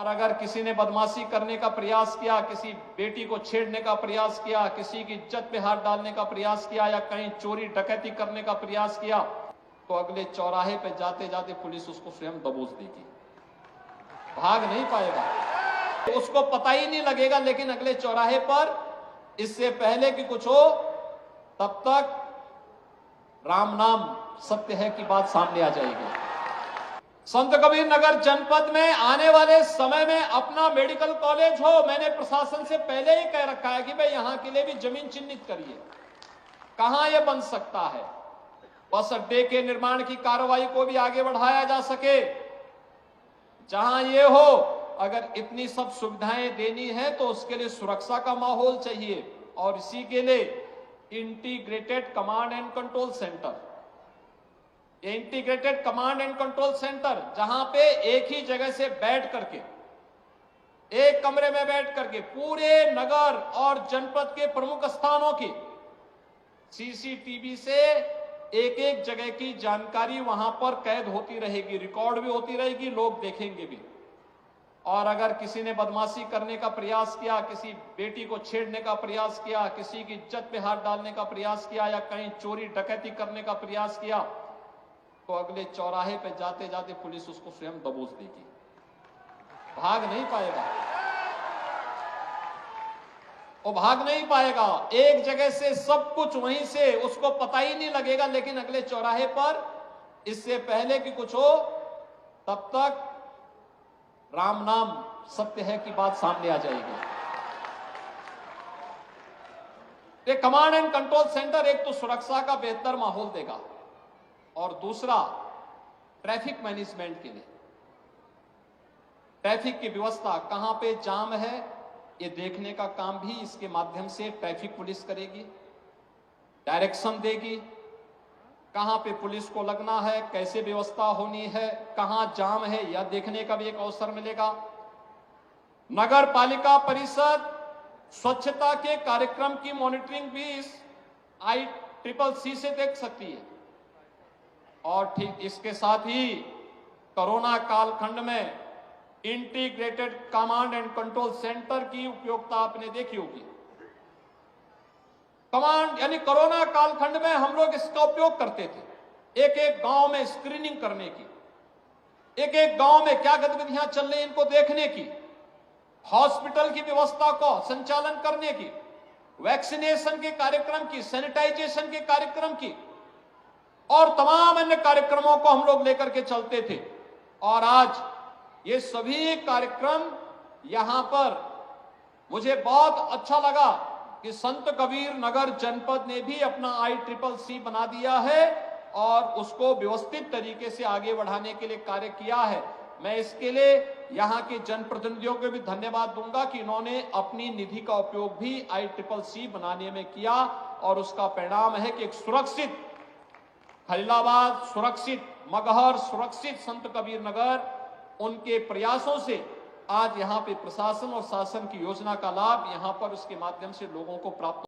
अगर किसी ने बदमाशी करने का प्रयास किया, किसी बेटी को छेड़ने का प्रयास किया, किसी की इज्जत पे हाथ डालने का प्रयास किया या कहीं चोरी डकैती करने का प्रयास किया, तो अगले चौराहे पे जाते जाते पुलिस उसको स्वयं दबोच देगी, भाग नहीं पाएगा, उसको पता ही नहीं लगेगा। लेकिन अगले चौराहे पर इससे पहले कि कुछ हो तब तक राम नाम सत्य है की बात सामने आ जाएगी। संत कबीर नगर जनपद में आने वाले समय में अपना मेडिकल कॉलेज हो, मैंने प्रशासन से पहले ही कह रखा है कि भाई यहां के लिए भी जमीन चिन्हित करिए, कहां यह बन सकता है। बस अड्डे के निर्माण की कार्रवाई को भी आगे बढ़ाया जा सके, जहां ये हो। अगर इतनी सब सुविधाएं देनी है तो उसके लिए सुरक्षा का माहौल चाहिए, और इसी के लिए integrated command and control centre, integrated command and control centre, जहां पे एक ही जगह से बैठ करके, एक कमरे में बैठ करके पूरे नगर और जनपद के प्रमुख स्थानों की सीसीटीवी से एक एक जगह की जानकारी वहां पर कैद होती रहेगी, रिकॉर्ड भी होती रहेगी, लोग देखेंगे भी। और अगर किसी ने बदमाशी करने का प्रयास किया, किसी बेटी को छेड़ने का प्रयास किया, किसी की इज्जत पे हाथ डालने का प्रयास किया या कहीं चोरी डकैती करने का प्रयास किया, तो अगले चौराहे पे जाते जाते पुलिस उसको स्वयं दबोच देगी, भाग नहीं पाएगा, वो भाग नहीं पाएगा। एक जगह से सब कुछ वहीं से उसको पता ही नहीं लगेगा। लेकिन अगले चौराहे पर इससे पहले कि कुछ हो तब तक राम नाम सत्य है की बात सामने आ जाएगी। ये कमांड एंड कंट्रोल सेंटर एक तो सुरक्षा का बेहतर माहौल देगा, और दूसरा ट्रैफिक मैनेजमेंट के लिए, ट्रैफिक की व्यवस्था कहां पे जाम है ये देखने का काम भी इसके माध्यम से ट्रैफिक पुलिस करेगी, डायरेक्शन देगी, कहां पे पुलिस को लगना है, कैसे व्यवस्था होनी है, कहां जाम है यह देखने का भी एक अवसर मिलेगा। नगर पालिका परिषद स्वच्छता के कार्यक्रम की मॉनिटरिंग भी इस ICCC से देख सकती है। और ठीक इसके साथ ही कोरोना कालखंड में integrated command and control centre की उपयोगिता आपने देखी होगी। कमांड यानी कोरोना कालखंड में हम लोग इसका उपयोग करते थे, एक एक गांव में स्क्रीनिंग करने की, एक एक गांव में क्या गतिविधियां चल रही इनको देखने की, हॉस्पिटल की व्यवस्था को संचालन करने की, वैक्सीनेशन के कार्यक्रम की, सैनिटाइजेशन के कार्यक्रम की और तमाम अन्य कार्यक्रमों को हम लोग लेकर के चलते थे। और आज ये सभी कार्यक्रम यहां पर मुझे बहुत अच्छा लगा कि संत कबीर नगर जनपद ने भी अपना ICCC बना दिया है और उसको व्यवस्थित तरीके से आगे बढ़ाने के लिए कार्य किया है। मैं इसके लिए यहां के जनप्रतिनिधियों को भी धन्यवाद दूंगा कि इन्होंने अपनी निधि का उपयोग भी ICCC बनाने में किया, और उसका परिणाम है कि एक सुरक्षित खलीलाबाद, सुरक्षित मगहर, सुरक्षित संत कबीर नगर, उनके प्रयासों से आज यहाँ पे प्रशासन और शासन की योजना का लाभ यहाँ पर उसके माध्यम से लोगों को प्राप्त